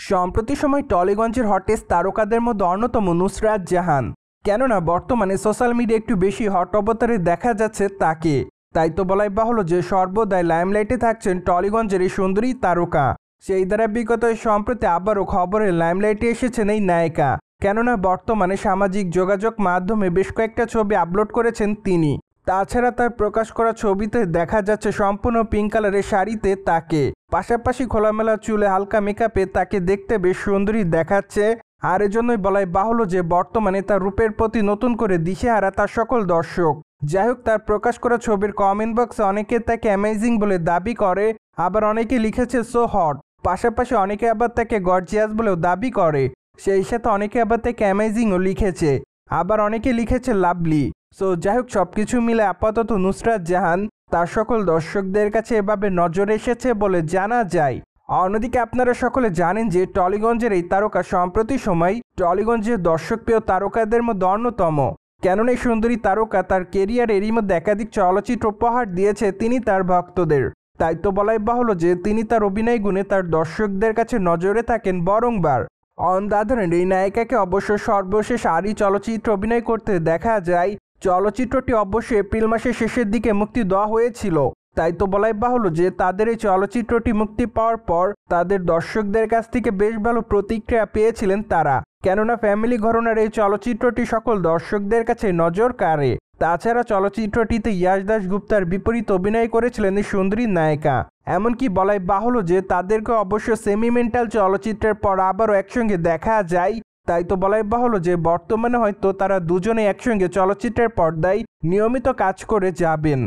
সম্প্রতি সময় টলিগঞ্জের হটেস্ট তারকাদের মধ্যে অন্যতম নুসরাত জাহান। কেননা বর্তমানে সোশ্যাল মিডিয়া একটু বেশি হট অবতারে দেখা যাচ্ছে তাকে। তাই তো বলাই বাহুল্য যে সর্বদাই লাইমলাইটে থাকছেন টলিগঞ্জের এই সুন্দরী তারকা। সেই ধারাবাহিকতায় সম্প্রতি আবারও খবরের লাইমলাইটে এসেছেন এই নায়িকা। কেননা বর্তমানে সামাজিক যোগাযোগ মাধ্যমে বেশ কয়েকটা ছবি আপলোড করেছেন তিনি। তাছাড়া তার প্রকাশ করা ছবিতে দেখা যাচ্ছে সম্পূর্ণ পিঙ্ক কালারের শাড়িতে তাকে, পাশাপাশি খোলামেলা চুলে হালকা মেকআপে তাকে দেখতে বেশ সুন্দরী দেখাচ্ছে। আর এজন্যই বলাই বাহুল্য যে বর্তমানে তার রূপের প্রতি নতুন করে দিশেহারা তার সকল দর্শক। যাই হোক, তার প্রকাশ করা ছবির কমেন্ট বক্সে অনেকে তাকে অ্যামেজিং বলে দাবি করে, আবার অনেকে লিখেছে সো হট। পাশাপাশি অনেকে আবার তাকে গর্জিয়াস বলেও দাবি করে। সেই সাথে অনেকে আবার তাকে অ্যামেজিংও লিখেছে, আবার অনেকে লিখেছে লাভলি। সো যাই হোক, সবকিছু মিলে আপাতত নুসরাত জাহান তার সকল দর্শকদের কাছে এভাবে নজরে এসেছে বলে জানা যায়। অন্যদিকে আপনারা সকলে জানেন যে টলিগঞ্জের এই তারকা সম্প্রতি সময় টলিগঞ্জের দর্শকপ্রিয় তারকাদের মধ্যে অন্যতম। কেননা এই সুন্দরী তারকা তার কেরিয়ার এরই মধ্যে একাধিক চলচ্চিত্র উপহার দিয়েছে তিনি তার ভক্তদের। তাই তো বলাই বাহুল্য যে তিনি তার অভিনয় গুণে তার দর্শকদের কাছে নজরে থাকেন বারংবার। অন্ধাধরনের এই নায়িকাকে অবশ্য সর্বশেষ আরই চলচ্চিত্র অভিনয় করতে দেখা যায়। চলচ্চিত্রটি অবশ্য এপ্রিল মাসের শেষের দিকে মুক্তি দেওয়া হয়েছিল। তাই তো বলাই বাহুল্য যে তাদের এই চলচ্চিত্রটি মুক্তি পাওয়ার পর তাদের দর্শকদের কাছ থেকে বেশ ভালো প্রতিক্রিয়া পেয়েছিলেন তারা। কেননা ফ্যামিলি ঘরানার এই চলচ্চিত্রটি সকল দর্শকদের কাছে নজর কাড়ে। তাছাড়া চলচ্চিত্রটিতে ইয়াশ দাশগুপ্তার বিপরীত অভিনয় করেছিলেন এই সুন্দরী নায়িকা। এমনকি বলাই বাহুল্য যে তাদেরকে অবশ্য সেমিমেন্টাল চলচ্চিত্রের পর আবারও একসঙ্গে দেখা যায়। তাই তো বলাই বাহুল্য যে বর্তমানে হয়তো তারা দুজনে একসঙ্গে চলচ্চিত্রের পর্দায় নিয়মিত কাজ করে যাবেন।